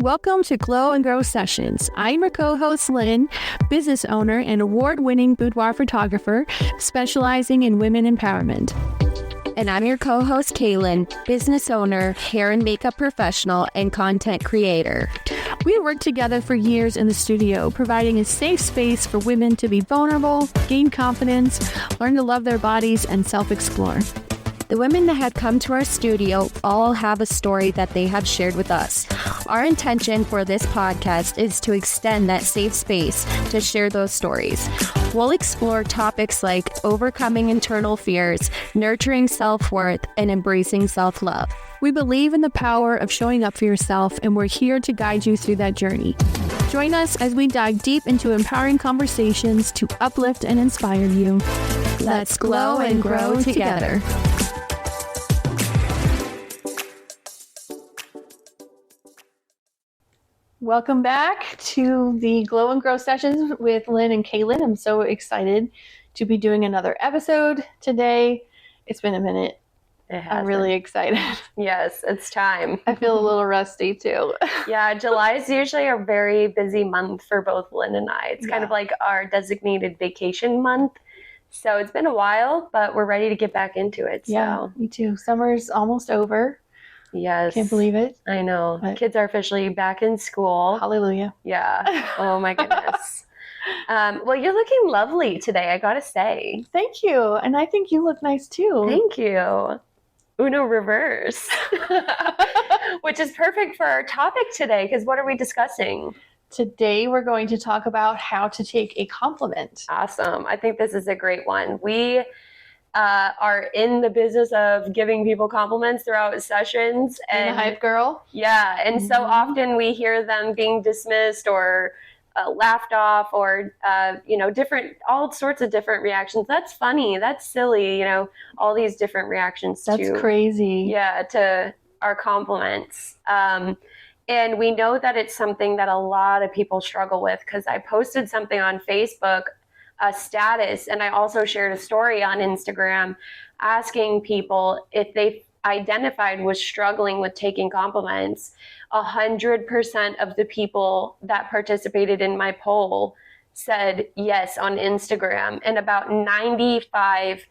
Welcome to Glow and Grow Sessions. I'm your co-host, Lynn, business owner and award-winning boudoir photographer specializing in women empowerment. And I'm your co-host, Kailyn, business owner, hair and makeup professional, and content creator. We worked together for years in the studio, providing a safe space for women to be vulnerable, gain confidence, learn to love their bodies, and self-explore. The women that had come to our studio all have a story that they have shared with us. Our intention for this podcast is to extend that safe space to share those stories. We'll explore topics like overcoming internal fears, nurturing self-worth, and embracing self-love. We believe in the power of showing up for yourself, and we're here to guide you through that journey. Join us as we dive deep into empowering conversations to uplift and inspire you. Let's glow and grow together. Welcome back to the Glow and Grow Sessions with Lynn and Kailyn. I'm so excited to be doing another episode today. It's been a minute. I'm really excited. Yes, it's time. I feel a little rusty too. Yeah, July is usually a very busy month for both Lynn and I. It's kind of like our designated vacation month. So it's been a while, but we're ready to get back into it. Yeah, me too. Summer's almost over. Yes. Can't believe it. I know. But kids are officially back in school. Hallelujah. Yeah. Oh my goodness. Well, you're looking lovely today, I gotta say. Thank you. And I think you look nice too. Thank you. Uno reverse. Which is perfect for our topic today, because what are we discussing? Today we're going to talk about how to take a compliment. Awesome. I think this is a great one. We are in the business of giving people compliments throughout sessions. And a hype girl. Yeah. And so often we hear them being dismissed or laughed off or, all sorts of different reactions. That's funny. That's silly. All these different reactions. That's crazy. Yeah. To our compliments. And we know that it's something that a lot of people struggle with, because I posted something on Facebook, a status, and I also shared a story on Instagram asking people if they identified was struggling with taking compliments. 100% of the people that participated in my poll said yes on Instagram, and about 95%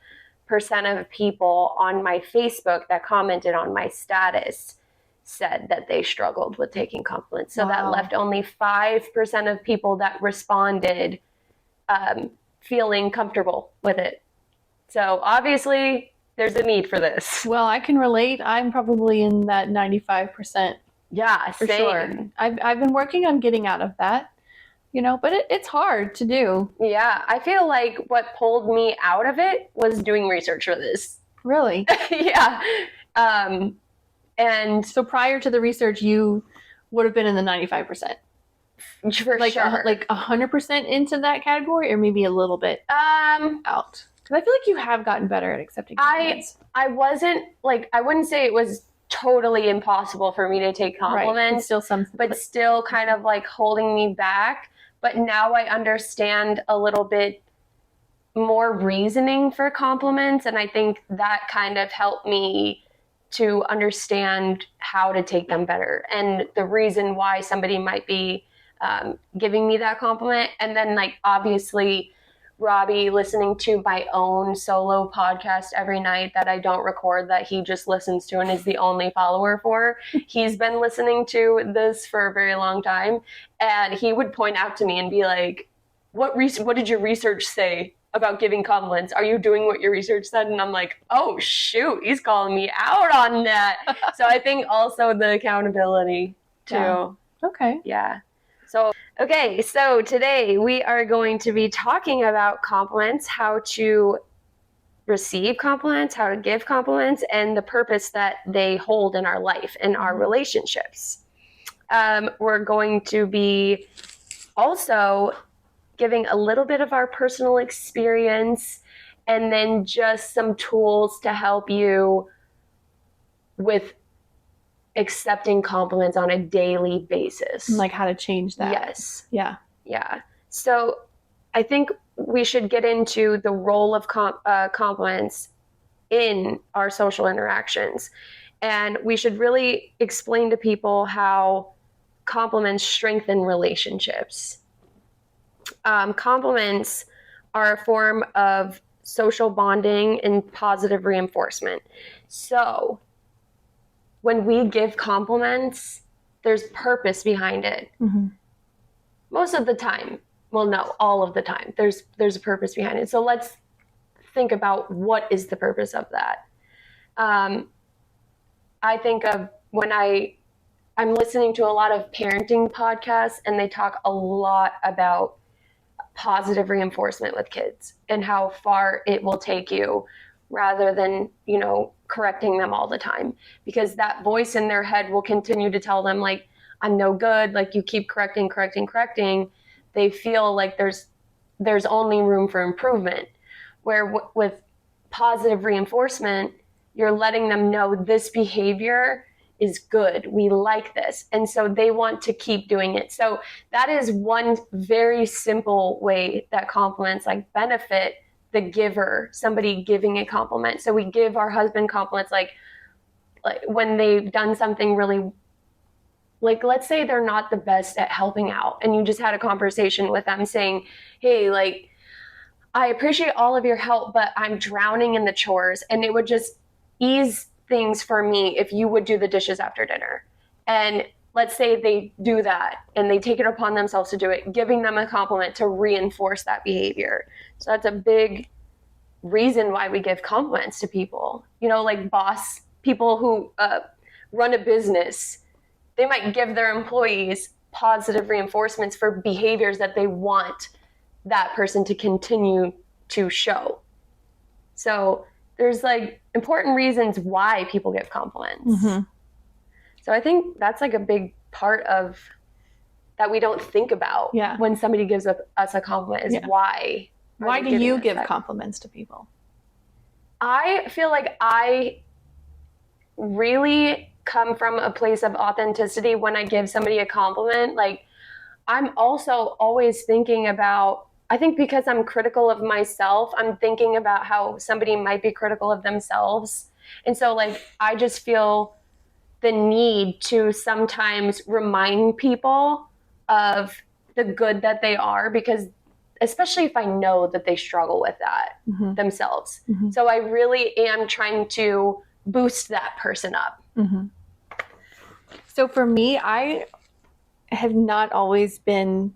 of people on my Facebook that commented on my status said that they struggled with taking compliments. So that left only 5% of people that responded feeling comfortable with it. So obviously there's a need for this. Well, I can relate. I'm probably in that 95%. Yeah, for same. Sure. I've been working on getting out of that, but it's hard to do. Yeah, I feel like what pulled me out of it was doing research for this. Really? Yeah. And so prior to the research, you would have been in the 95%. For sure. Like 100% into that category, or maybe a little bit out? Because I feel like you have gotten better at accepting compliments. I wasn't I wouldn't say it was totally impossible for me to take compliments, right. but still kind of holding me back. But now I understand a little bit more reasoning for compliments, and I think that kind of helped me to understand how to take them better and the reason why somebody might be giving me that compliment. And then obviously Robbie listening to my own solo podcast every night that I don't record, that he just listens to and is the only follower for. He's been listening to this for a very long time, and he would point out to me and be like, what did your research say about giving compliments? Are you doing what your research said? And I'm like, oh shoot, he's calling me out on that. So I think also the accountability too. Yeah. Okay. Yeah. So today we are going to be talking about compliments, how to receive compliments, how to give compliments, and the purpose that they hold in our life and our relationships. We're going to be also giving a little bit of our personal experience, and then just some tools to help you with accepting compliments on a daily basis. Like how to change that. Yes. Yeah. Yeah. So I think we should get into the role of compliments in our social interactions. And we should really explain to people how compliments strengthen relationships. Compliments are a form of social bonding and positive reinforcement. So when we give compliments, there's purpose behind it. Mm-hmm. Most of the time. Well, no, all of the time. There's a purpose behind it. So let's think about what is the purpose of that. I think of when I'm listening to a lot of parenting podcasts, and they talk a lot about positive reinforcement with kids and how far it will take you, rather than, correcting them all the time, because that voice in their head will continue to tell them, like, I'm no good. Like, you keep correcting. They feel like there's only room for improvement. Where with positive reinforcement, you're letting them know this behavior is good. We like this. And so they want to keep doing it. So that is one very simple way that compliments benefit the giver, somebody giving a compliment. So we give our husband compliments like when they've done something really, let's say they're not the best at helping out, and you just had a conversation with them saying, hey, I appreciate all of your help, but I'm drowning in the chores, and it would just ease things for me if you would do the dishes after dinner. And let's say they do that and they take it upon themselves to do it, giving them a compliment to reinforce that behavior. So that's a big reason why we give compliments to people. People who run a business, they might give their employees positive reinforcements for behaviors that they want that person to continue to show. So there's important reasons why people give compliments. Mm-hmm. So I think that's a big part of that we don't think about when somebody gives us a compliment is why. Why do you give compliments to people? I feel like I really come from a place of authenticity when I give somebody a compliment. I'm also always thinking about, I think because I'm critical of myself, I'm thinking about how somebody might be critical of themselves. And so I just feel the need to sometimes remind people of the good that they are, because especially if I know that they struggle with that themselves. Mm-hmm. So I really am trying to boost that person up. Mm-hmm. So for me, I have not always been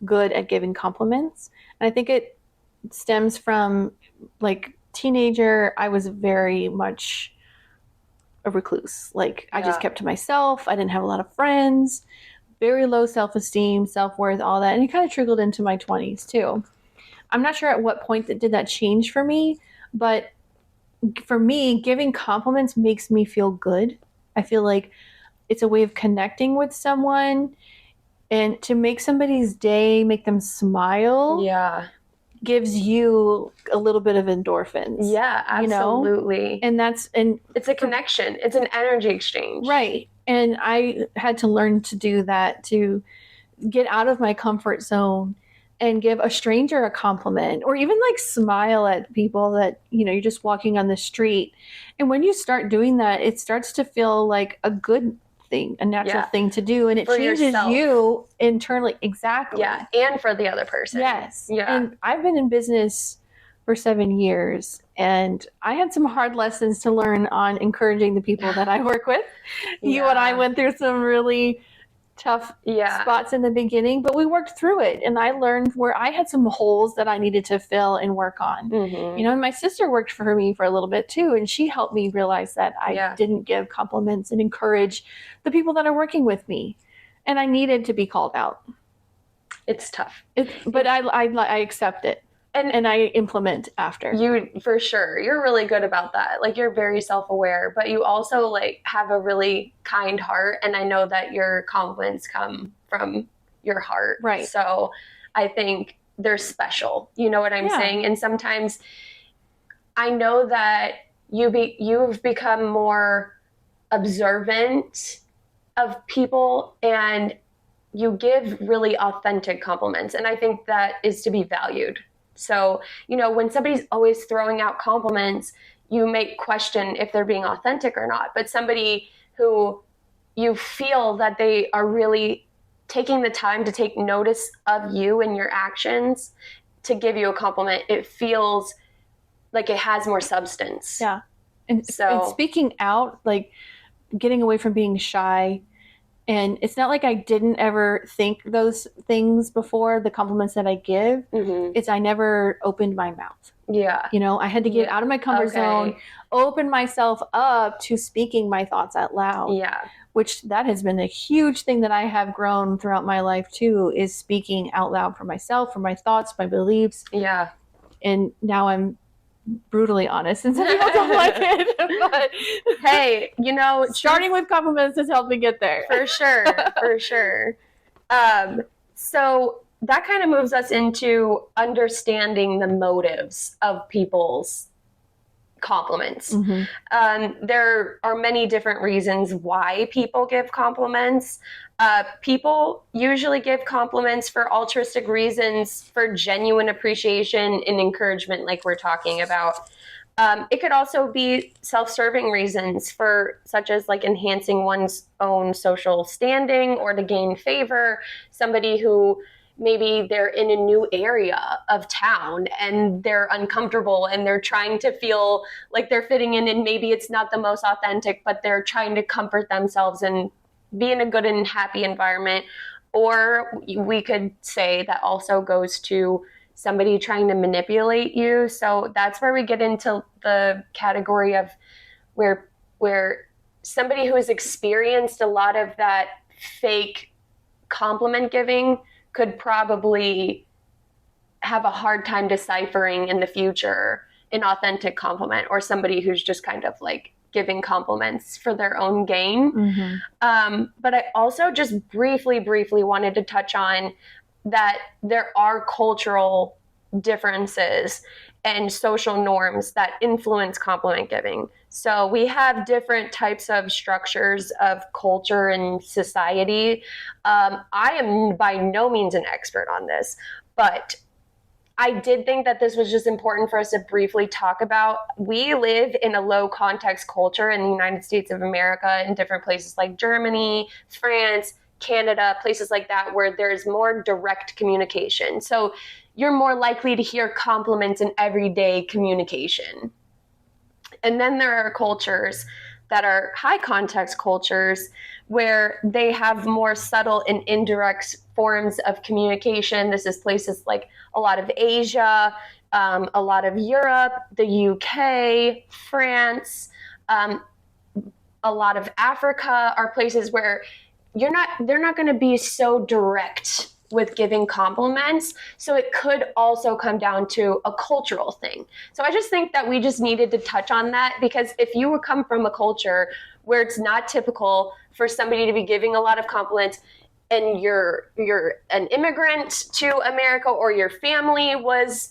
good at giving compliments. And I think it stems from teenager, I was very much a recluse. I just kept to myself. I didn't have a lot of friends, very low self-esteem, self-worth, all that. And it kind of trickled into my 20s too. I'm not sure at what point did that change for me, but for me, giving compliments makes me feel good. I feel like it's a way of connecting with someone, and to make somebody's day, make them smile, gives you a little bit of endorphins. Yeah, absolutely. And it's a connection. It's an energy exchange. Right. And I had to learn to do that, to get out of my comfort zone and give a stranger a compliment, or even smile at people that, you're just walking on the street. And when you start doing that, it starts to feel like a good thing, a natural thing to do. And it for changes yourself. You internally. Exactly. Yeah. And for the other person. Yes. Yeah. And I've been in business for 7 years, and I had some hard lessons to learn on encouraging the people that I work with. You and I went through some really tough spots in the beginning, but we worked through it, and I learned where I had some holes that I needed to fill and work on. Mm-hmm. And my sister worked for me for a little bit too, and she helped me realize that I didn't give compliments and encourage the people that are working with me, and I needed to be called out. It's tough, but I accept it. And I implement after. You, for sure. You're really good about that. You're very self-aware, but you also have a really kind heart. And I know that your compliments come from your heart. Right. So I think they're special. You know what I'm saying? And sometimes I know that you've become more observant of people, and you give really authentic compliments. And I think that is to be valued. So, when somebody's always throwing out compliments, you may question if they're being authentic or not. But somebody who you feel that they are really taking the time to take notice of you and your actions to give you a compliment, it feels like it has more substance. Yeah. And speaking out, like getting away from being shy. And it's not like I didn't ever think those things before, the compliments that I give. It's I never opened my mouth. Yeah. You know, I had to get out of my comfort zone, open myself up to speaking my thoughts out loud. Yeah. Which that has been a huge thing that I have grown throughout my life too, is speaking out loud for myself, for my thoughts, my beliefs. Yeah. And now I'm brutally honest, and some people don't like it. But hey, you know, starting with compliments has helped me get there. For sure. For sure. So that kind of moves us into understanding the motives of people's compliments. There are many different reasons why people give compliments. People usually give compliments for altruistic reasons, for genuine appreciation and encouragement, like we're talking about. It could also be self-serving reasons, for such as like enhancing one's own social standing or to gain favor. Somebody who maybe they're in a new area of town and they're uncomfortable and they're trying to feel like they're fitting in, and maybe it's not the most authentic, but they're trying to comfort themselves and be in a good and happy environment. Or we could say that also goes to somebody trying to manipulate you. So that's where we get into the category of where somebody who has experienced a lot of that fake compliment giving could probably have a hard time deciphering in the future an authentic compliment, or somebody who's just kind of like giving compliments for their own gain. But I also just briefly wanted to touch on that there are cultural differences and social norms that influence compliment giving. So we have different types of structures of culture and society. I am by no means an expert on this, but I did think that this was just important for us to briefly talk about. We live in a low context culture in the United States of America, in different places like Germany, France, Canada, places like that, where there's more direct communication. So you're more likely to hear compliments in everyday communication. And then there are cultures that are high context cultures where they have more subtle and indirect forms of communication. This is places like a lot of Asia, a lot of Europe, the UK, France, a lot of Africa are places where they're not going to be so direct with giving compliments. So it could also come down to a cultural thing. So I just think that we just needed to touch on that, because if you come from a culture where it's not typical for somebody to be giving a lot of compliments, and you're an immigrant to America, or your family was,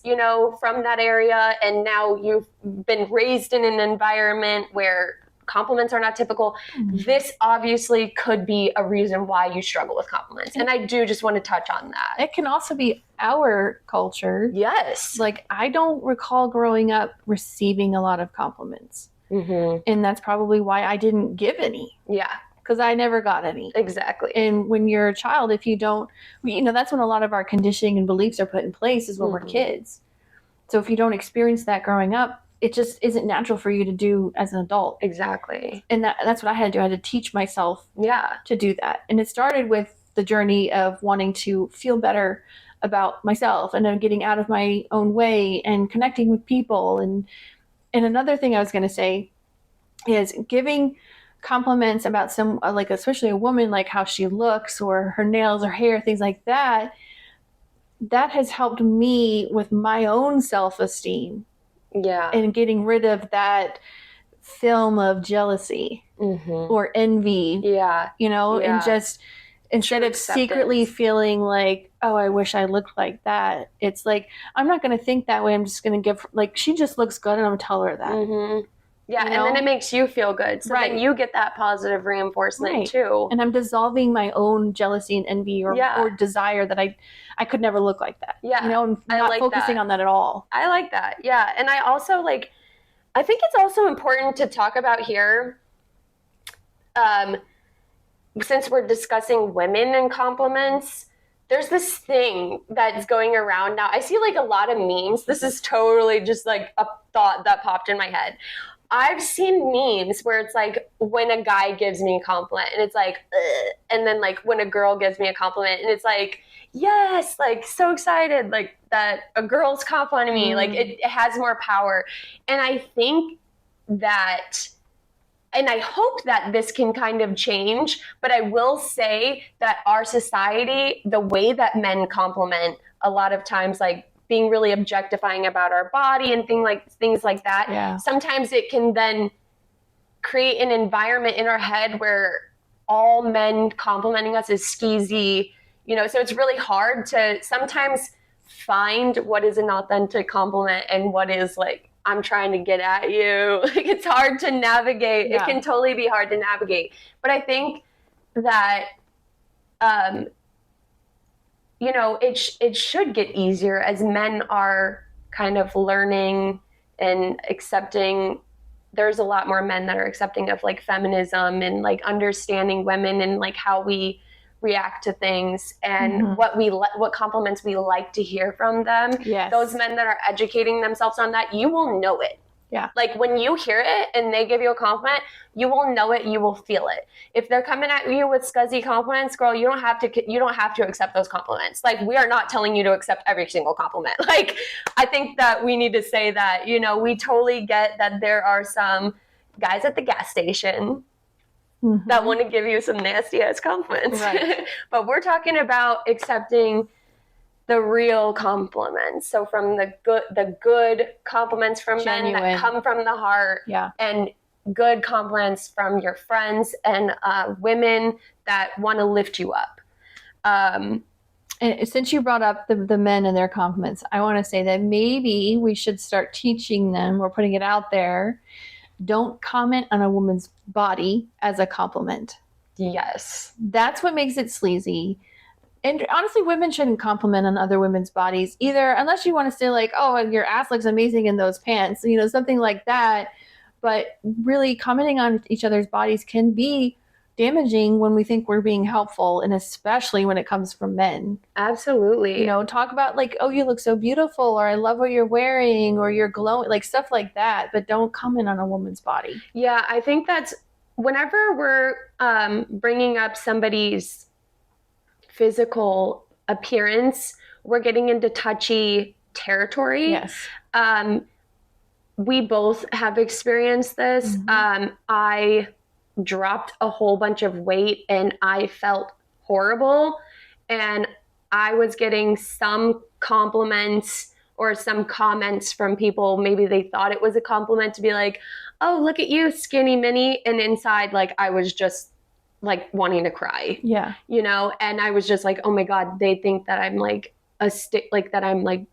from that area, and now you've been raised in an environment where compliments are not typical, this obviously could be a reason why you struggle with compliments. And I do just want to touch on that. It can also be our culture. Yes. Like, I don't recall growing up receiving a lot of compliments. And that's probably why I didn't give any. Yeah. Because I never got any. Exactly. And when you're a child, if you don't, that's when a lot of our conditioning and beliefs are put in place, is when we're kids. So if you don't experience that growing up, it just isn't natural for you to do as an adult. Exactly. And that's what I had to do. I had to teach myself to do that. And it started with the journey of wanting to feel better about myself, and then getting out of my own way and connecting with people. And another thing I was going to say is giving compliments about some, like especially a woman, like how she looks or her nails or hair, things like that. That has helped me with my own self-esteem. Yeah. And getting rid of that film of jealousy or envy. Yeah. And just instead of secretly feeling like, oh, I wish I looked like that. It's like, I'm not going to think that way. I'm just going to give, like, she just looks good, and I'm going to tell her that. Yeah, and then it makes you feel good. So then you get that positive reinforcement too. And I'm dissolving my own jealousy and envy or desire that I could never look like that. Yeah. And not focusing on that at all. I like that. Yeah. And I also I think it's also important to talk about here since we're discussing women and compliments, there's this thing that's going around now. I see like a lot of memes. This is totally just like a thought that popped in my head. I've seen memes where it's like when a guy gives me a compliment and it's like, ugh. And then like when a girl gives me a compliment and it's like, yes, like so excited, like that a girl's complimenting me, like it has more power. And I think that, and I hope that this can kind of change, but I will say that our society, the way that men compliment a lot of times, like being really objectifying about our body and things like that, sometimes it can then create an environment in our head where all men complimenting us is skeezy, you know, so it's really hard to sometimes find what is an authentic compliment and what is like, I'm trying to get at you. Like it's hard to navigate. Yeah. It can totally be hard to navigate. But I think that, you know, it should get easier as men are kind of learning and accepting. There's a lot more men that are accepting of like feminism and like understanding women and like how we react to things and what compliments we like to hear from them. Yes. Those men that are educating themselves on that, you will know it. Yeah. Like when you hear it and they give you a compliment, you will know it, you will feel it. If they're coming at you with scuzzy compliments, girl, you don't have to accept those compliments. Like we are not telling you to accept every single compliment. Like I think that we need to say that, you know, we totally get that there are some guys at the gas station that want to give you some nasty ass compliments. Right. But we're talking about accepting the real compliments. So from the good compliments from Genuine. Men that come from the heart, and good compliments from your friends and women that want to lift you up. And since you brought up the men and their compliments, I want to say that maybe we should start teaching them, or putting it out there, don't comment on a woman's body as a compliment. Yes. That's what makes it sleazy. And honestly, women shouldn't compliment on other women's bodies either, unless you want to say like, oh, your ass looks amazing in those pants, you know, something like that. But really commenting on each other's bodies can be damaging when we think we're being helpful, and especially when it comes from men. Absolutely. You know, talk about like, oh, you look so beautiful, or I love what you're wearing, or you're glowing, like stuff like that, but don't comment on a woman's body. Yeah, I think that's whenever we're bringing up somebody's physical appearance, we're getting into touchy territory. Yes. We both have experienced this. I dropped a whole bunch of weight and I felt horrible, and I was getting some compliments or some comments from people. Maybe they thought it was a compliment to be like, oh, look at you, skinny mini, and inside like I was just like wanting to cry. Yeah. You know, and I was just like, oh my God, they think that I'm like that I'm like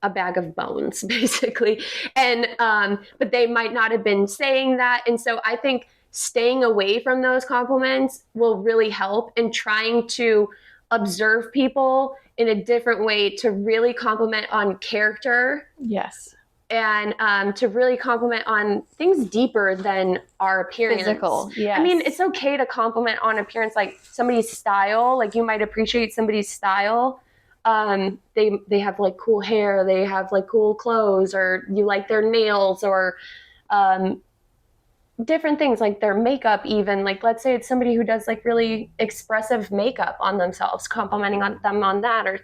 a bag of bones basically. And but they might not have been saying that. And so I think staying away from those compliments will really help, and trying to observe people in a different way to really compliment on character. Yes. And to really compliment on things deeper than our appearance. Physical, yes. I mean, it's okay to compliment on appearance, like somebody's style. Like you might appreciate somebody's style. They have like cool hair, they have like cool clothes, or you like their nails, or different things like their makeup even. Like let's say it's somebody who does like really expressive makeup on themselves, complimenting on them on that, or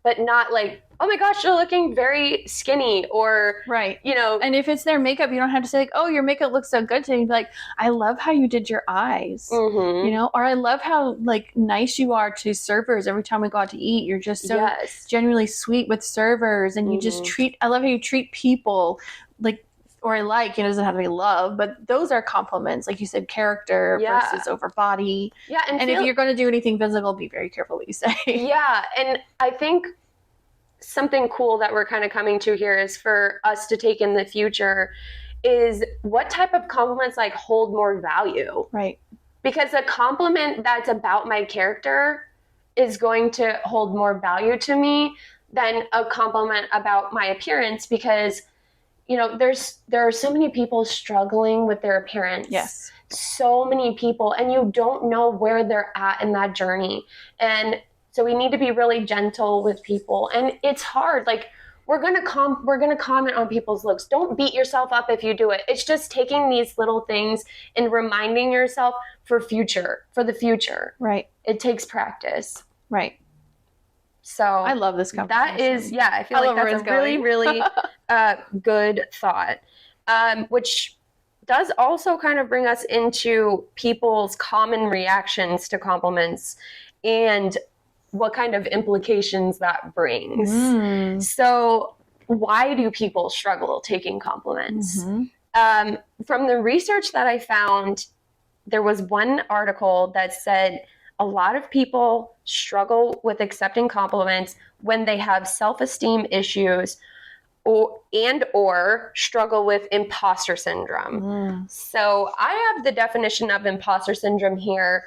but not like, oh my gosh, you're looking very skinny, or right, you know. And if it's their makeup, you don't have to say like, oh, your makeup looks so good today. You'd be like, I love how you did your eyes, you know, or I love how like nice you are to servers every time we go out to eat. You're just so genuinely sweet with servers, and you just I love how you treat people like, or I like, it doesn't have to be love, but those are compliments. Like you said, character versus over body. Yeah. And if you're going to do anything physical, be very careful what you say. Yeah. And I think something cool that we're kind of coming to here is for us to take in the future is what type of compliments like hold more value. Right. Because a compliment that's about my character is going to hold more value to me than a compliment about my appearance, because there are so many people struggling with their appearance. Yes. So many people, and you don't know where they're at in that journey. And so we need to be really gentle with people. And it's hard. Like, we're going to comment on people's looks. Don't beat yourself up if you do it. It's just taking these little things and reminding yourself for the future. Right. It takes practice. Right. So I love this conversation. That is, I feel like that's a really, really good thought, which does also kind of bring us into people's common reactions to compliments and what kind of implications that brings. So why do people struggle taking compliments? From the research that I found, there was one article that said a lot of people struggle with accepting compliments when they have self-esteem issues or struggle with imposter syndrome. So I have the definition of imposter syndrome here.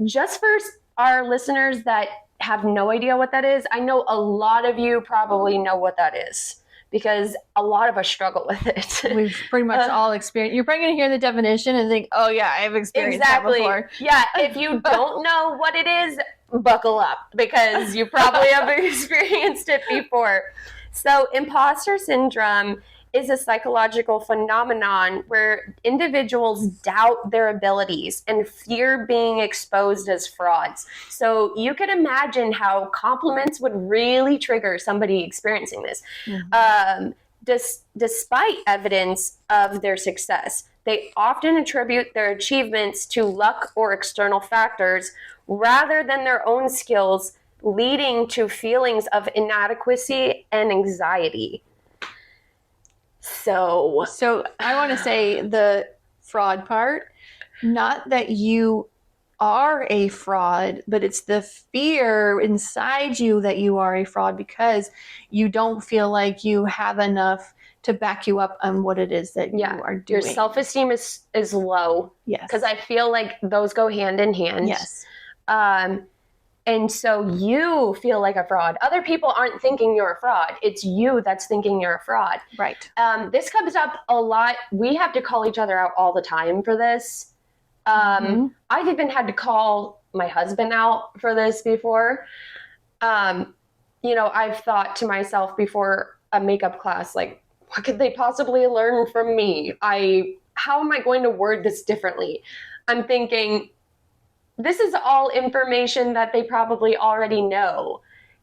Just for our listeners that have no idea what that is, I know a lot of you probably know what that is because a lot of us struggle with it. We've pretty much all experienced. You're probably going to hear the definition and think, oh yeah, I've experienced that before. Yeah, if you don't know what it is, buckle up because you probably have experienced it before. So imposter syndrome is a psychological phenomenon where individuals doubt their abilities and fear being exposed as frauds. So you can imagine how compliments would really trigger somebody experiencing this. Despite evidence of their success, they often attribute their achievements to luck or external factors rather than their own skills, leading to feelings of inadequacy and anxiety. So I want to say the fraud part, not that you are a fraud, but it's the fear inside you that you are a fraud because you don't feel like you have enough to back you up on what it is that you are doing. Your self-esteem is low. Yes. Because I feel like those go hand in hand. Yes. And so you feel like a fraud. Other people aren't thinking you're a fraud. It's you that's thinking you're a fraud. Right. This comes up a lot. We have to call each other out all the time for this. I've even had to call my husband out for this before. I've thought to myself before a makeup class, like, what could they possibly learn from me? How am I going to word this differently? I'm thinking, this is all information that they probably already know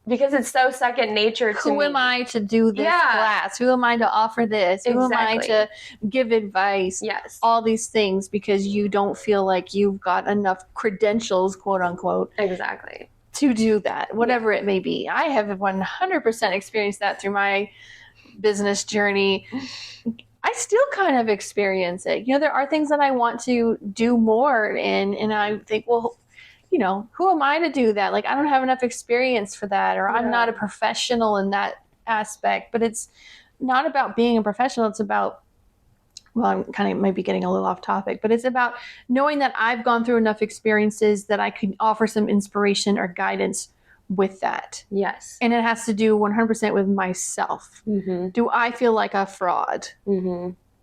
because it's so second nature to me. Who am I to do this class? Who am I to offer this? Who am I to give advice? Yes. All these things because you don't feel like you've got enough credentials, quote unquote. Exactly. To do that, whatever it may be. I have 100% experienced that through my business journey. I still kind of experience it. There are things that I want to do more in, and I think, well, who am I to do that? Like, I don't have enough experience for that, or I'm not a professional in that aspect. But it's not about being a professional. It's about, well, I'm kind of maybe getting a little off topic, but it's about knowing that I've gone through enough experiences that I could offer some inspiration or guidance with that. Yes. And it has to do 100% with myself. Do I feel like a fraud?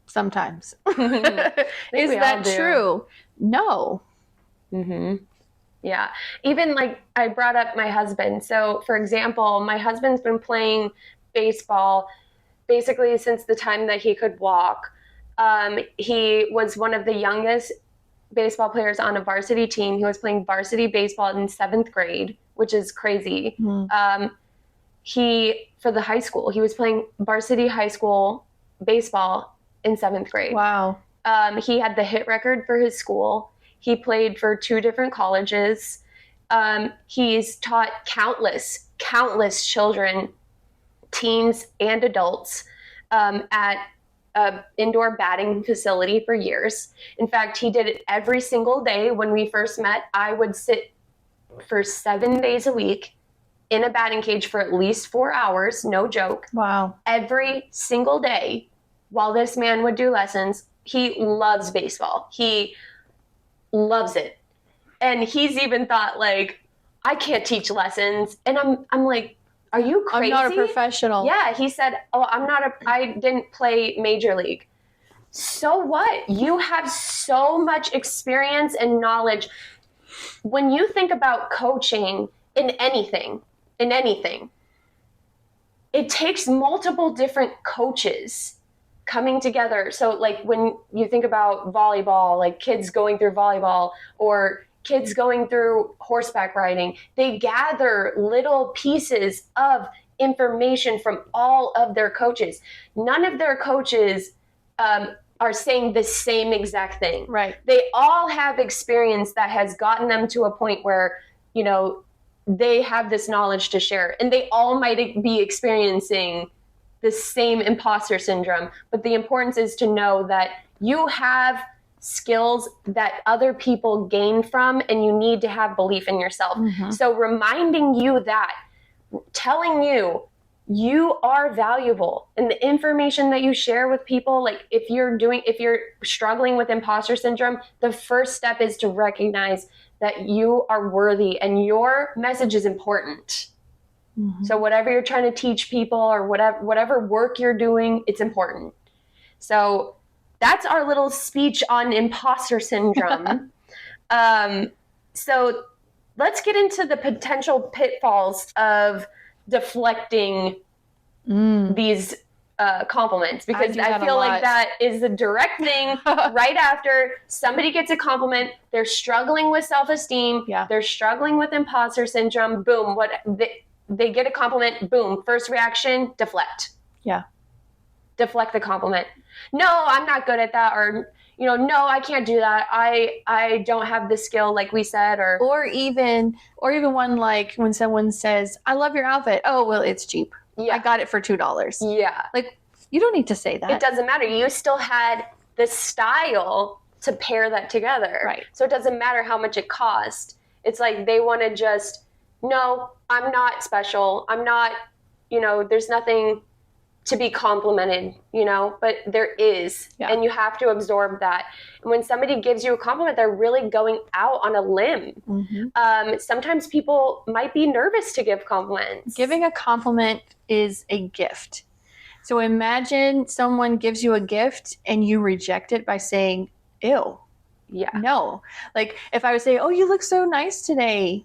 Sometimes. Is that true? No. Yeah. Even like I brought up my husband. So for example, my husband's been playing baseball basically since the time that he could walk. He was one of the youngest baseball players on a varsity team. He was playing varsity baseball in 7th grade, which is crazy. For the high school, he was playing varsity high school baseball in 7th grade. Wow. He had the hit record for his school. He played for 2 different colleges. He's taught countless children, teens and adults at an indoor batting facility for years. In fact, he did it every single day. When we first met, I would sit for 7 days a week in a batting cage for at least 4 hours, no joke. Wow. Every single day while this man would do lessons. He loves baseball. He loves it. And he's even thought, like, I can't teach lessons. And I'm like, Are you crazy? I'm not a professional. Yeah, he said, oh, I didn't play Major League. So what? You have so much experience and knowledge. When you think about coaching in anything, it takes multiple different coaches coming together. So like when you think about volleyball, like kids going through volleyball or kids going through horseback riding, they gather little pieces of information from all of their coaches. None of their coaches are saying the same exact thing. Right. They all have experience that has gotten them to a point where, you know, they have this knowledge to share, and they all might be experiencing the same imposter syndrome. But the importance is to know that you have skills that other people gain from, and you need to have belief in yourself. Mm-hmm. So reminding you that, telling you, you are valuable, and the information that you share with people, like if you're struggling with imposter syndrome, the first step is to recognize that you are worthy and your message is important. Mm-hmm. So whatever you're trying to teach people or whatever work you're doing, it's important. So that's our little speech on imposter syndrome. So let's get into the potential pitfalls of deflecting these compliments, because I feel like that is the direct thing. Right after somebody gets a compliment, they're struggling with self-esteem, they're struggling with imposter syndrome, boom, they get a compliment, boom, first reaction, deflect. Deflect the compliment. No, I'm not good at that, or no, I can't do that. I don't have the skill, like we said, or even one, like when someone says, I love your outfit. Oh, well, it's cheap. I got it for $2. Yeah. Like, you don't need to say that. It doesn't matter. You still had the style to pair that together. Right. So it doesn't matter how much it cost. It's like they want to just, no, I'm not special. I'm not, there's nothing to be complimented, but there is, and you have to absorb that. And when somebody gives you a compliment, they're really going out on a limb. Mm-hmm. Sometimes people might be nervous to give compliments. Giving a compliment is a gift. So imagine someone gives you a gift and you reject it by saying, ew. Yeah. No. Like if I would say, oh, you look so nice today.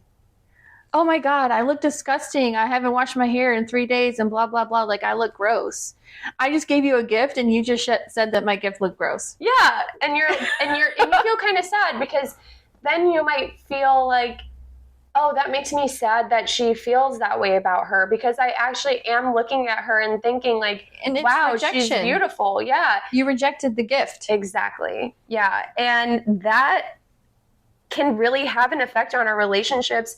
Oh my God, I look disgusting. I haven't washed my hair in 3 days and blah, blah, blah. Like I look gross. I just gave you a gift and you just said that my gift looked gross. Yeah. And you feel kind of sad, because then you might feel like, oh, that makes me sad that she feels that way about her, because I actually am looking at her and thinking like, wow, rejection. She's beautiful. Yeah. You rejected the gift. Exactly. Yeah. And that can really have an effect on our relationships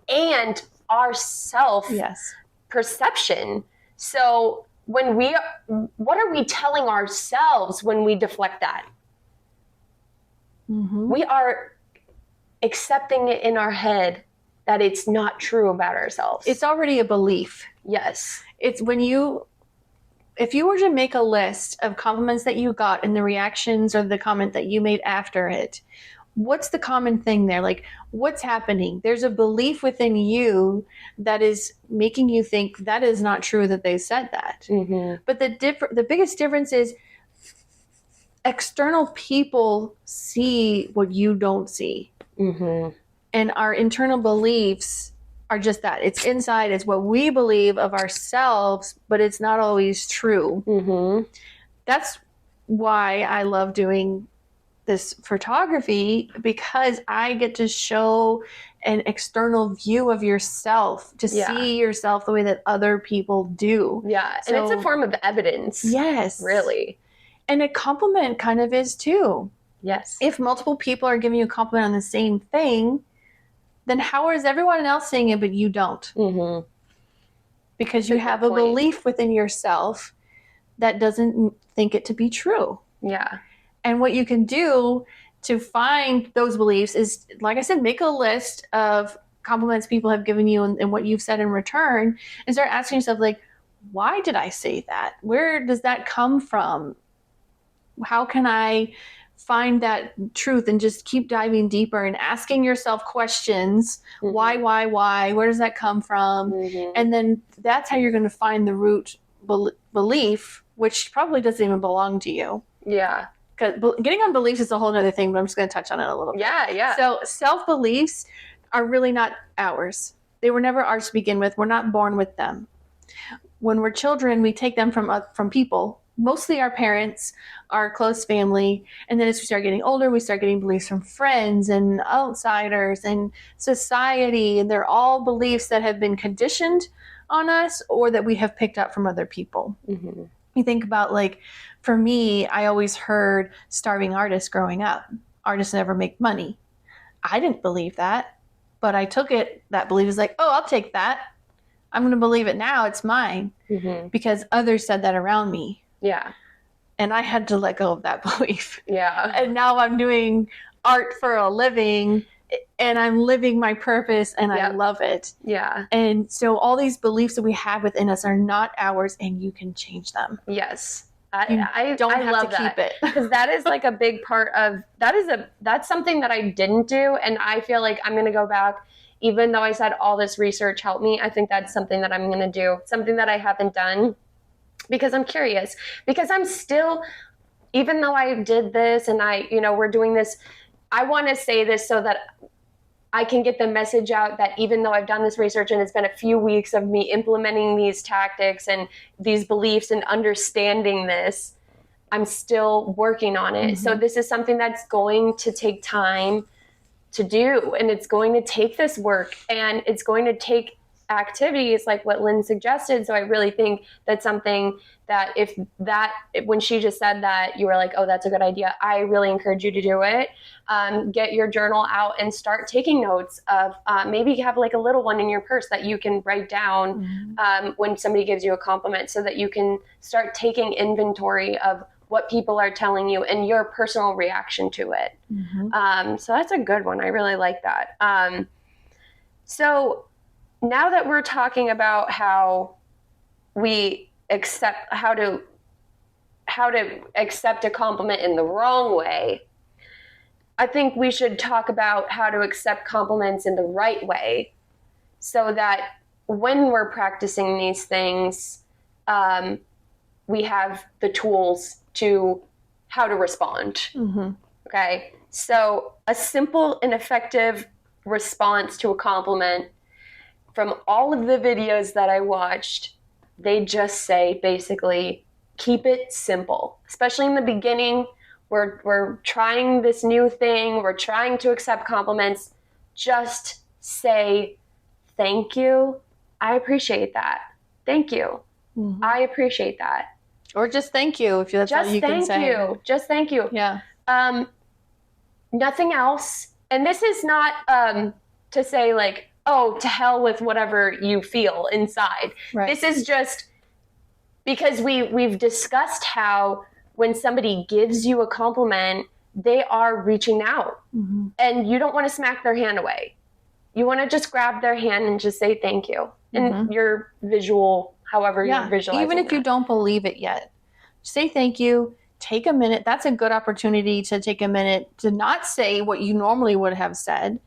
and our self-perception. So what are we telling ourselves when we deflect that? Mm-hmm. We are accepting it in our head that it's not true about ourselves. It's already a belief. Yes. It's if you were to make a list of compliments that you got and the reactions or the comment that you made after it, what's the common thing there? Like, what's happening? There's a belief within you that is making you think that is not true that they said that. Mm-hmm. But the biggest difference is external people see what you don't see. Mm-hmm. And our internal beliefs are just that. It's inside. It's what we believe of ourselves, but it's not always true. Mm-hmm. That's why I love doing this photography, because I get to show an external view of yourself, to see yourself the way that other people do. Yeah. So, and it's a form of evidence. Yes. Really. And a compliment kind of is too. Yes. If multiple people are giving you a compliment on the same thing, then how is everyone else saying it, but you don't? Mm-hmm. Because you have a belief within yourself that doesn't think it to be true. Yeah. And what you can do to find those beliefs is, like I said, make a list of compliments people have given you and what you've said in return, and start asking yourself, like, why did I say that? Where does that come from? How can I find that truth and just keep diving deeper and asking yourself questions. Why, where does that come from? And then that's how you're going to find the root belief, which probably doesn't even belong to you. Yeah. Because getting on beliefs is a whole other thing, but I'm just going to touch on it a little bit. Yeah. So self-beliefs are really not ours. They were never ours to begin with. We're not born with them. When we're children, we take them from people, mostly our parents, our close family. And then as we start getting older, we start getting beliefs from friends and outsiders and society. And they're all beliefs that have been conditioned on us or that we have picked up from other people. You think about, like, for me, I always heard starving artists growing up. Artists never make money. I didn't believe that, but I took it. That belief is like, oh, I'll take that. I'm going to believe it now. It's mine because others said that around me. Yeah. And I had to let go of that belief. Yeah. And now I'm doing art for a living and I'm living my purpose and I love it. Yeah. And so all these beliefs that we have within us are not ours and you can change them. Yes. I don't have to keep it. Because that is like a big part of, that's something that I didn't do. And I feel like I'm going to go back, even though I said all this research helped me, I think that's something that I'm going to do, something that I haven't done because I'm curious, because I'm still, even though I did this and we're doing this, I want to say this so that I can get the message out that even though I've done this research and it's been a few weeks of me implementing these tactics and these beliefs and understanding this, I'm still working on it. So this is something that's going to take time to do, and it's going to take this work and it's going to take activities like what Lynn suggested. So I really think that's something that when she just said that, you were like, oh, that's a good idea. I really encourage you to do it. Get your journal out and start taking notes of maybe have like a little one in your purse that you can write down when somebody gives you a compliment so that you can start taking inventory of what people are telling you and your personal reaction to it. So that's a good one. I really like that. So now that we're talking about how to accept a compliment in the wrong way, I think we should talk about how to accept compliments in the right way so that when we're practicing these things, we have the tools to how to respond. Okay. So a simple and effective response to a compliment from all of the videos that I watched, they just say basically, keep it simple, especially in the beginning. We're trying this new thing. We're trying to accept compliments. Just say, thank you. I appreciate that. Thank you. I appreciate that. Or just thank you if that's all you can say. Just thank you. Yeah. Nothing else. And this is not to say like, oh, to hell with whatever you feel inside. Right. This is just because we've discussed how when somebody gives you a compliment, they are reaching out and you don't want to smack their hand away. You want to just grab their hand and just say thank you. And your visual, however you're visualizing even if you don't believe it yet, say thank you. Take a minute. That's a good opportunity to take a minute to not say what you normally would have said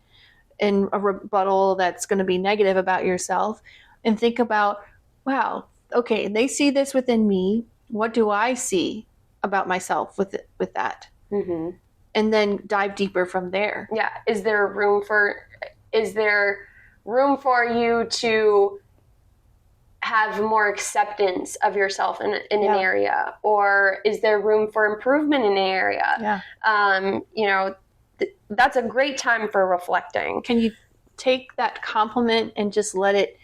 in a rebuttal that's going to be negative about yourself, and think about, wow, okay, they see this within me. What do I see about myself with that? And then dive deeper from there. Yeah. Is there room for you to have more acceptance of yourself in an area, or is there room for improvement in an area? That's a great time for reflecting. Can you take that compliment and just let it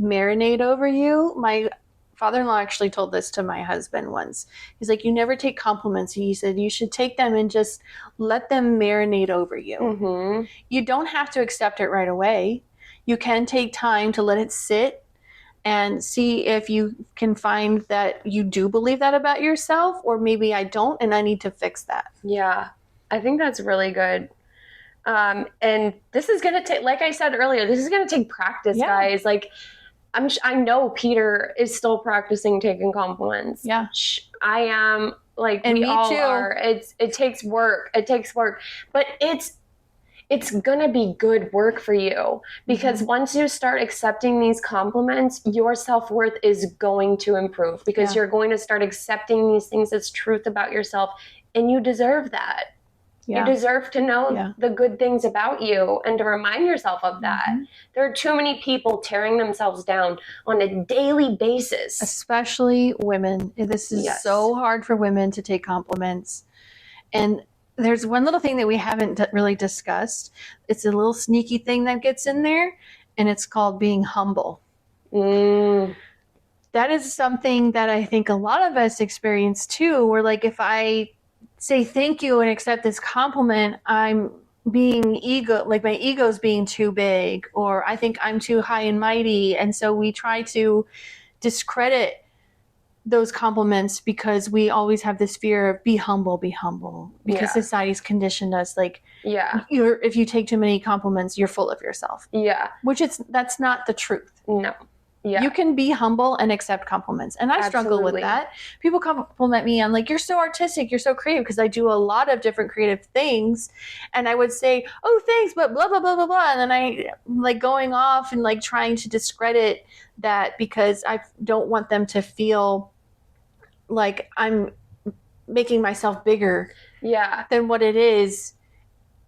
marinate over you? My father-in-law actually told this to my husband once. He's like, you never take compliments. He said, you should take them and just let them marinate over you. You don't have to accept it right away. You can take time to let it sit and see if you can find that you do believe that about yourself, or maybe I don't and I need to fix that. Yeah, I think that's really good. And this is going to take, like I said earlier, this is going to take practice, guys. Like, I know Peter is still practicing taking compliments. Yeah. I am, like, And we me all too. are. It takes work. It takes work. But it's going to be good work for you, because once you start accepting these compliments, your self-worth is going to improve, because you're going to start accepting these things as truth about yourself, and you deserve that. You deserve to know the good things about you and to remind yourself of that. There are too many people tearing themselves down on a daily basis. Especially women. This is so hard for women to take compliments. And there's one little thing that we haven't really discussed. It's a little sneaky thing that gets in there, and it's called being humble. That is something that I think a lot of us experience too, where, like, if I say thank you and accept this compliment, I'm being my ego's being too big, or I think I'm too high and mighty. And so we try to discredit those compliments because we always have this fear of be humble, because society's conditioned us, like, if you take too many compliments, you're full of yourself. Which that's not the truth. No. You can be humble and accept compliments. And I struggle with that. People compliment me. I'm like, you're so artistic. You're so creative, because I do a lot of different creative things. And I would say, oh, thanks, but blah, blah, blah, blah, blah. And then I like going off and like trying to discredit that, because I don't want them to feel like I'm making myself bigger than what it is.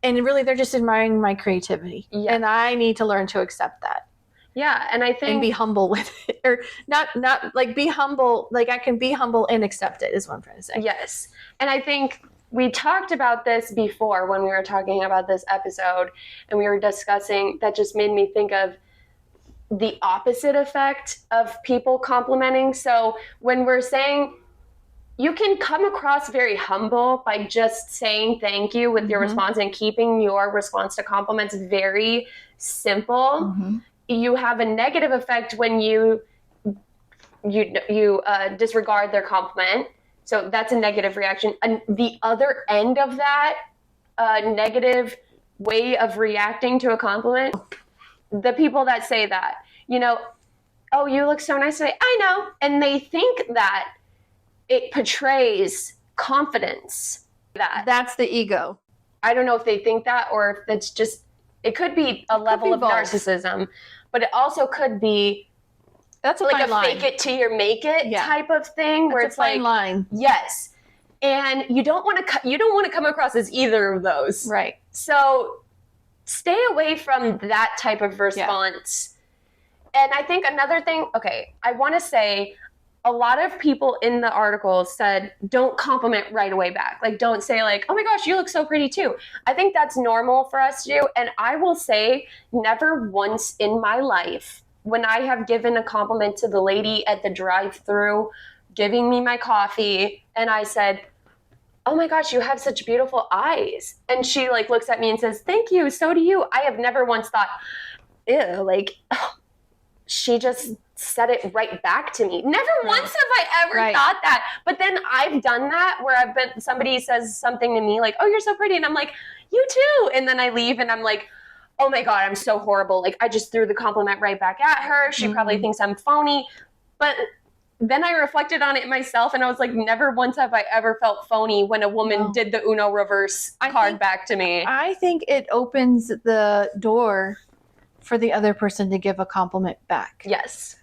And really, they're just admiring my creativity. And I need to learn to accept that. And I think, and be humble with it, or not like be humble. Like, I can be humble and accept it is what I'm trying to say. Yes. And I think we talked about this before when we were talking about this episode, and we were discussing, that just made me think of the opposite effect of people complimenting. So when we're saying, you can come across very humble by just saying thank you with your response and keeping your response to compliments very simple. You have a negative effect when you disregard their compliment. So that's a negative reaction. And the other end of that negative way of reacting to a compliment, the people that say that, oh, you look so nice today. I know. And they think that it portrays confidence. That's the ego. I don't know if they think that, or if it's just, it could be a level of narcissism, but it also could be that's like a fake it till you make it type of thing, where it's like line. Yes. And you don't want to come across as either of those. Right. So stay away from that type of response. And I think another thing, I want to say, a lot of people in the article said, don't compliment right away back. Like, don't say like, oh my gosh, you look so pretty too. I think that's normal for us to do. And I will say, never once in my life, when I have given a compliment to the lady at the drive-thru giving me my coffee, and I said, oh my gosh, you have such beautiful eyes. And she like looks at me and says, thank you, so do you. I have never once thought, ew, like, oh, she just said it right back to me. Never once have I ever thought that. But then I've done that where somebody says something to me like, oh, you're so pretty. And I'm like, you too. And then I leave and I'm like, oh my God, I'm so horrible. Like, I just threw the compliment right back at her. She probably thinks I'm phony. But then I reflected on it myself and I was like, never once have I ever felt phony when a woman did the Uno reverse card back to me. I think it opens the door for the other person to give a compliment back. Yes.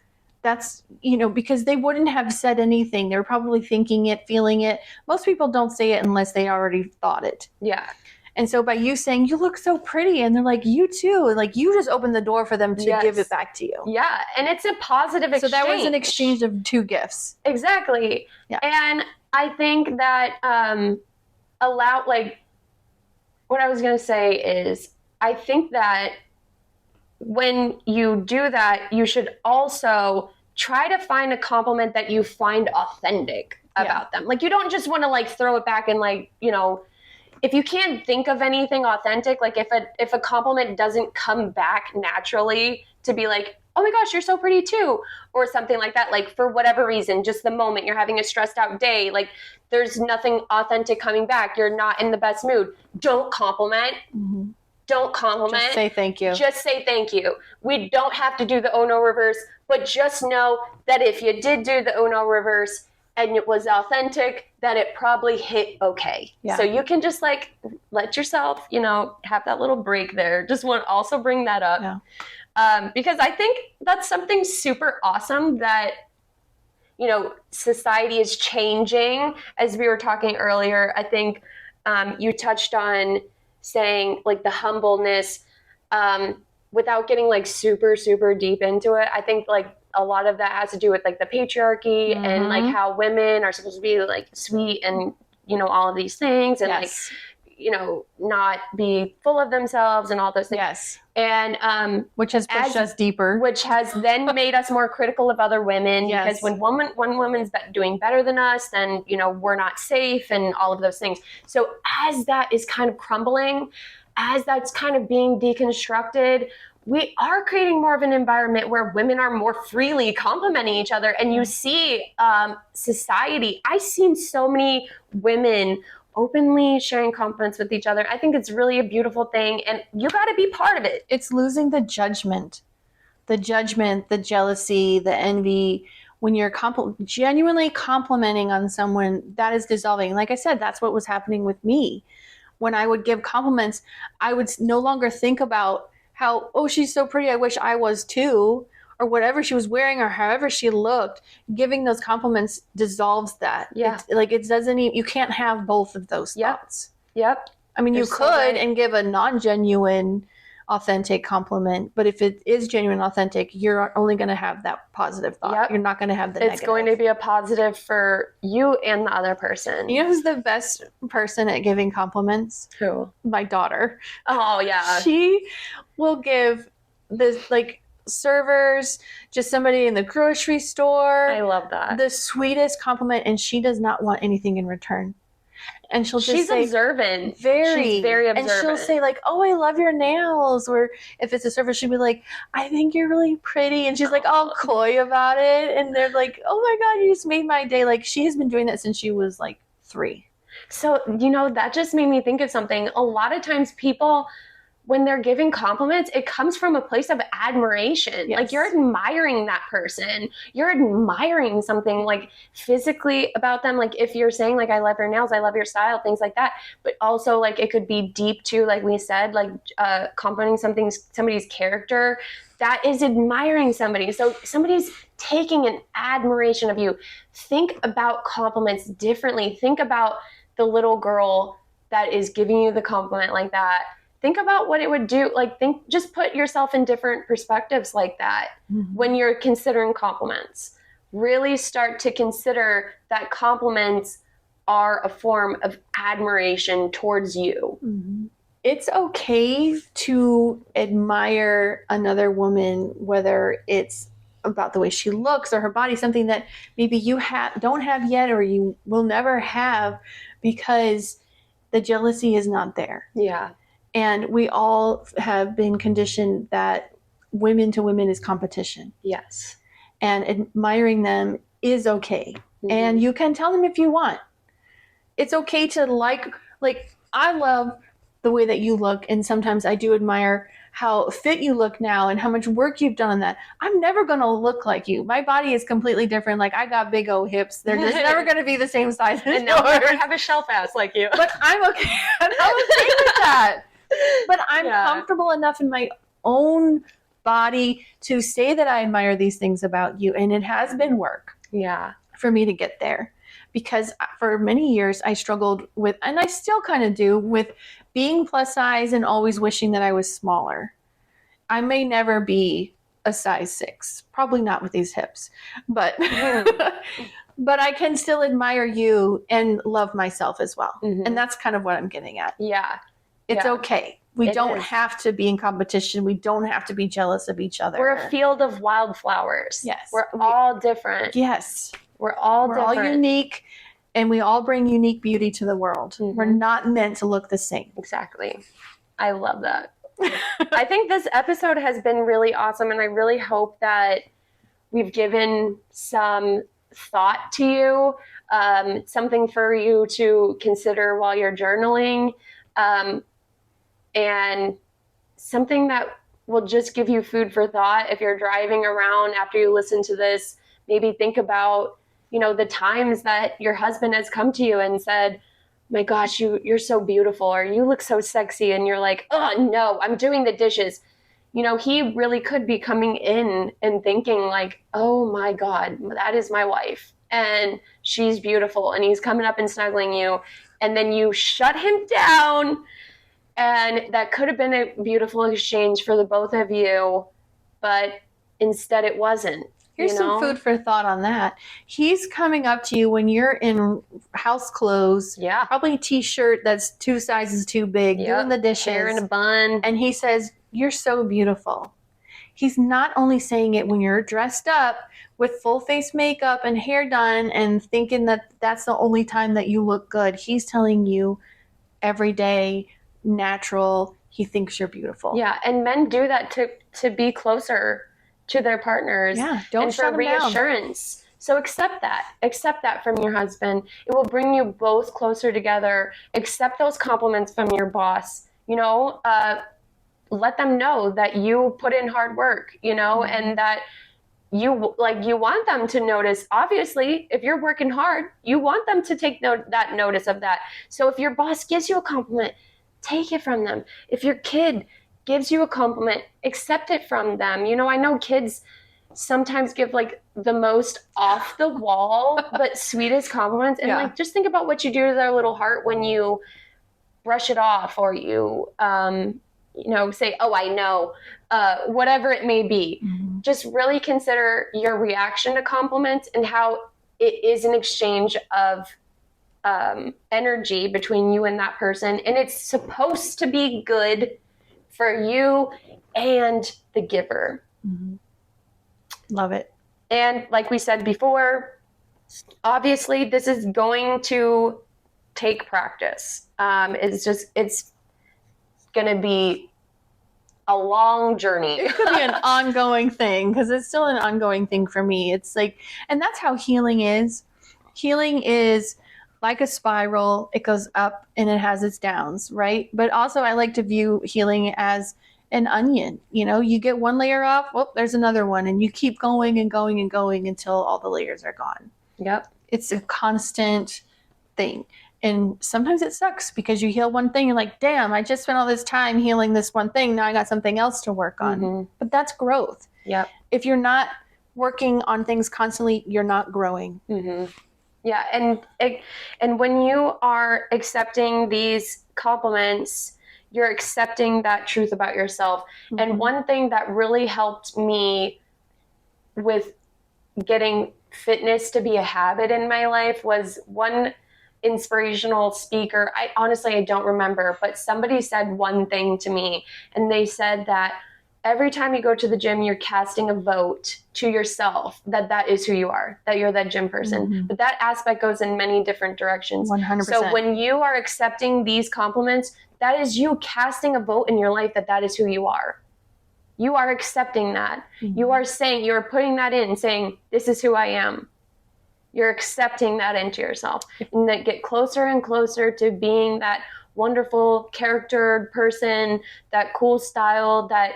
That's, because they wouldn't have said anything. They were probably thinking it, feeling it. Most people don't say it unless they already thought it. Yeah. And so by you saying, you look so pretty, and they're like, you too, and like you just opened the door for them to give it back to you. Yeah. And it's a positive exchange. So that was an exchange of two gifts. Exactly. Yeah. And I think that what I was going to say is, I think that when you do that, you should also try to find a compliment that you find authentic about them. Like, you don't just want to like throw it back and like, if you can't think of anything authentic, like if a compliment doesn't come back naturally to be like, oh my gosh, you're so pretty too, or something like that, like for whatever reason, just the moment you're having a stressed out day, like there's nothing authentic coming back, you're not in the best mood, don't compliment. don't compliment. Just say thank you. Just say thank you. We don't have to do the oh no reverse, but just know that if you did do the oh no reverse and it was authentic, that it probably hit okay. Yeah. So you can just like let yourself, have that little break there. Just want to also bring that up. Yeah. Because I think that's something super awesome that, society is changing. As we were talking earlier, I think you touched on saying like the humbleness, without getting like super, super deep into it. I think like a lot of that has to do with like the patriarchy and like how women are supposed to be like sweet and, all of these things and like, not be full of themselves and all those things. Yes. And which has pushed us deeper. Which has then made us more critical of other women. Yes. Because when one woman's doing better than us, then, we're not safe and all of those things. So as that is kind of crumbling, as that's kind of being deconstructed, we are creating more of an environment where women are more freely complimenting each other. And you see society, I've seen so many women openly sharing compliments with each other. I think it's really a beautiful thing, and you got to be part of it. It's losing the judgment, the jealousy, the envy. When you're genuinely complimenting on someone, that is dissolving. Like I said, that's what was happening with me. When I would give compliments, I would no longer think about how, oh, she's so pretty, I wish I was too, or whatever she was wearing or however she looked. Giving those compliments dissolves that. Yeah. It doesn't even, you can't have both of those thoughts. Yep. I mean, you could and give a non-genuine, authentic compliment, but if it is genuine, authentic, you're only going to have that positive thought. Yep. You're not going to have the negative. It's going to be a positive for you and the other person. You know who's the best person at giving compliments? Who? My daughter. Oh, yeah. She will give this, like, servers, just somebody in the grocery store. I love that. The sweetest compliment, and she does not want anything in return. And she'll just say, observant. She's very observant. And she'll say like, oh, I love your nails. Or if it's a server, she'll be like, I think you're really pretty. And she's like all coy about it. And they're like, oh my God, you just made my day. Like, she has been doing that since she was like 3. So, that just made me think of something. A lot of times people, when they're giving compliments, it comes from a place of admiration. Yes. Like you're admiring that person. You're admiring something like physically about them. Like if you're saying like, I love your nails, I love your style, things like that. But also like it could be deep too, like we said, like complimenting somebody's character. That is admiring somebody. So somebody's taking an admiration of you. Think about compliments differently. Think about the little girl that is giving you the compliment like that. Think about what it would do. Like, just put yourself in different perspectives like that when you're considering compliments. Really start to consider that compliments are a form of admiration towards you. Mm-hmm. It's okay to admire another woman, whether it's about the way she looks or her body, something that maybe you don't have yet or you will never have, because the jealousy is not there. Yeah. And we all have been conditioned that women to women is competition. Yes. And admiring them is okay. Mm-hmm. And you can tell them if you want. It's okay to like I love the way that you look, and sometimes I do admire how fit you look now and how much work you've done on that. I'm never going to look like you. My body is completely different. Like I got big old hips. They're just never going to be the same size as yours. And I'll never have a shelf ass like you. But I'm okay. I'm okay with that. But I'm comfortable enough in my own body to say that I admire these things about you. And it has been work for me to get there. Because for many years I struggled with, and I still kind of do, with being plus size and always wishing that I was smaller. I may never be a size 6, probably not with these hips, but but I can still admire you and love myself as well. Mm-hmm. And that's kind of what I'm getting at. Yeah. It's okay. We don't have to be in competition. We don't have to be jealous of each other. We're a field of wildflowers. Yes. We're all different. Yes. We're all unique, and we all bring unique beauty to the world. Mm-hmm. We're not meant to look the same. Exactly. I love that. I think this episode has been really awesome, and I really hope that we've given some thought to you, something for you to consider while you're journaling. And something that will just give you food for thought. If you're driving around after you listen to this, maybe think about, the times that your husband has come to you and said, my gosh, you're so beautiful, or you look so sexy. And you're like, oh no, I'm doing the dishes. He really could be coming in and thinking like, oh my God, that is my wife and she's beautiful. And he's coming up and snuggling you. And then you shut him down. And that could have been a beautiful exchange for the both of you. But instead it wasn't. Here's some food for thought on that. He's coming up to you when you're in house clothes, probably a t-shirt that's 2 sizes too big, doing the dishes. Hair in a bun. And he says, you're so beautiful. He's not only saying it when you're dressed up with full face makeup and hair done and thinking that that's the only time that you look good. He's telling you every day, natural, he thinks you're beautiful. Yeah, and men do that to be closer to their partners. Yeah, don't shut them down. Reassurance. So accept that from your husband. It will bring you both closer together. Accept those compliments from your boss. Let them know that you put in hard work, and that you want them to notice. Obviously, if you're working hard, you want them to take notice of that. So if your boss gives you a compliment, take it from them. If your kid gives you a compliment, accept it from them. I know kids sometimes give like the most off the wall but sweetest compliments, and just think about what you do to their little heart when you brush it off, or you say, oh, I know, whatever it may be. Mm-hmm. Just really consider your reaction to compliments and how it is an exchange of energy between you and that person, and it's supposed to be good for you and the giver. Mm-hmm. Love it. And like we said before, obviously this is going to take practice. It's going to be a long journey. It could be an ongoing thing, because it's still an ongoing thing for me. It's like, and that's how healing is. Healing is like a spiral. It goes up and it has its downs, right? But also I like to view healing as an onion. You get one layer off, well, there's another one, and you keep going and going and going until all the layers are gone. Yep. It's a constant thing. And sometimes it sucks because you heal one thing and like, damn, I just spent all this time healing this one thing. Now I got something else to work on. Mm-hmm. But that's growth. Yep. If you're not working on things constantly, you're not growing. Mm-hmm. Yeah. And when you are accepting these compliments, you're accepting that truth about yourself. Mm-hmm. And one thing that really helped me with getting fitness to be a habit in my life was one inspirational speaker. I don't remember, but somebody said one thing to me, and they said that every time you go to the gym, you're casting a vote to yourself that is who you are, that you're that gym person. Mm-hmm. But that aspect goes in many different directions. 100%. So when you are accepting these compliments, that is you casting a vote in your life that is who you are. You are accepting that. Mm-hmm. You are saying, you're putting that in and saying, this is who I am. You're accepting that into yourself, and that get closer and closer to being that wonderful charactered person, that cool style, that,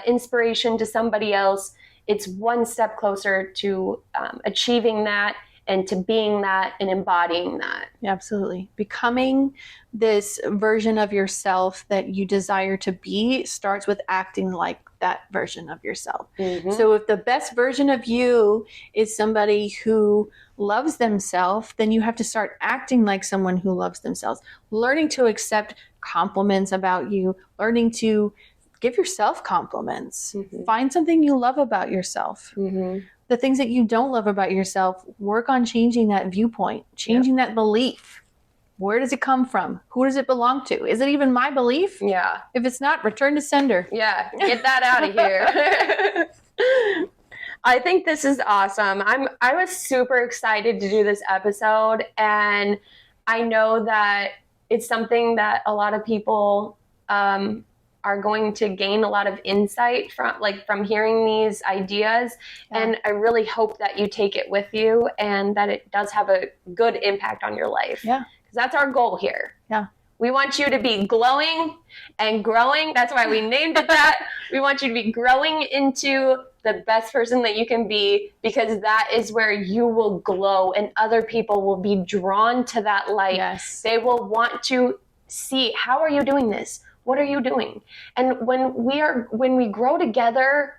inspiration to somebody else. It's one step closer to achieving that and to being that and embodying that. Absolutely. Becoming this version of yourself that you desire to be starts with acting like that version of yourself. Mm-hmm. So if the best version of you is somebody who loves themselves, then you have to start acting like someone who loves themselves, learning to accept compliments about you, learning to give yourself compliments. Mm-hmm. Find something you love about yourself. Mm-hmm. The things that you don't love about yourself, work on changing that viewpoint, changing that belief. Where does it come from? Who does it belong to? Is it even my belief? Yeah. If it's not, return to sender. Yeah, get that out of here. I think this is awesome. I was super excited to do this episode, and I know that it's something that a lot of people are going to gain a lot of insight from hearing these ideas. Yeah. And I really hope that you take it with you and that it does have a good impact on your life. Yeah. Because that's our goal here. Yeah. We want you to be glowing and growing. That's why we named it that. We want you to be growing into the best person that you can be, because that is where you will glow and other people will be drawn to that light. Yes. They will want to see, how are you doing this? What are you doing? And when we grow together,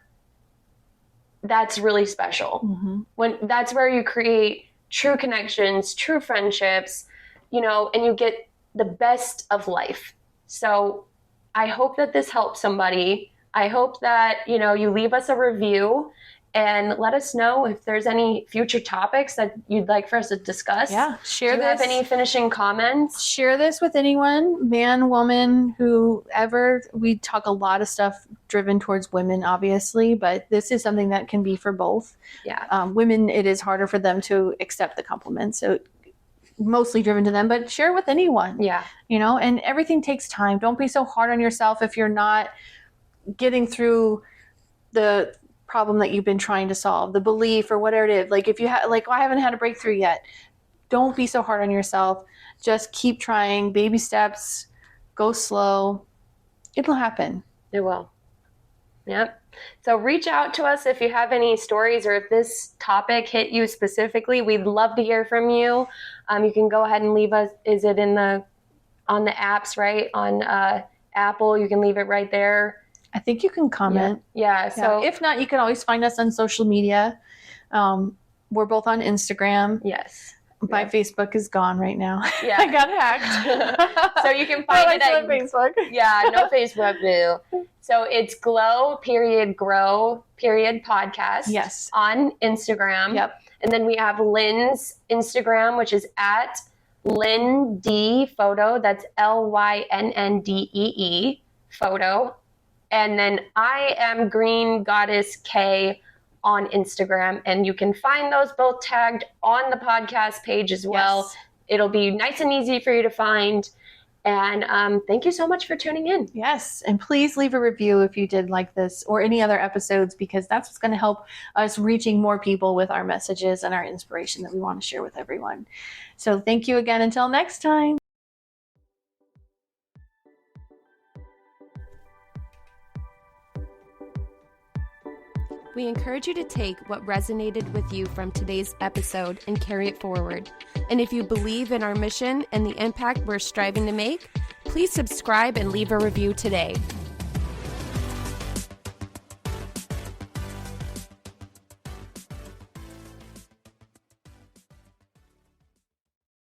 that's really special. That's where you create true connections, true friendships, and you get the best of life. So I hope that this helps somebody. I hope that, you leave us a review and let us know if there's any future topics that you'd like for us to discuss. Yeah. Share this. Do you have any finishing comments? Share this with anyone, man, woman, whoever. We talk a lot of stuff driven towards women, obviously, but this is something that can be for both. Yeah. Women, it is harder for them to accept the compliments. So mostly driven to them, but share with anyone. Yeah. And everything takes time. Don't be so hard on yourself if you're not getting through the problem that you've been trying to solve, the belief or whatever it is. Like if you I haven't had a breakthrough yet. Don't be so hard on yourself. Just keep trying, baby steps, go slow. It'll happen. It will. Yep. So reach out to us if you have any stories or if this topic hit you specifically. We'd love to hear from you. You can go ahead and leave us. Is it on the apps, right? On Apple, you can leave it right there. I think you can comment. Yeah. So if not, you can always find us on social media. We're both on Instagram. Yes. My Facebook is gone right now. Yeah. I got hacked. So you can find it at Facebook. Yeah, no Facebook, boo. So it's grow podcast. Yes. On Instagram. Yep. And then we have Lynn's Instagram, which is at Lynn D Photo. That's LYNNDEE photo. And then I am Green Goddess K on Instagram, and you can find those both tagged on the podcast page as well. Yes. It'll be nice and easy for you to find. And thank you so much for tuning in. Yes. And please leave a review if you did like this or any other episodes, because that's what's going to help us reaching more people with our messages and our inspiration that we want to share with everyone. So thank you again. Until next time. We encourage you to take what resonated with you from today's episode and carry it forward. And if you believe in our mission and the impact we're striving to make, please subscribe and leave a review today.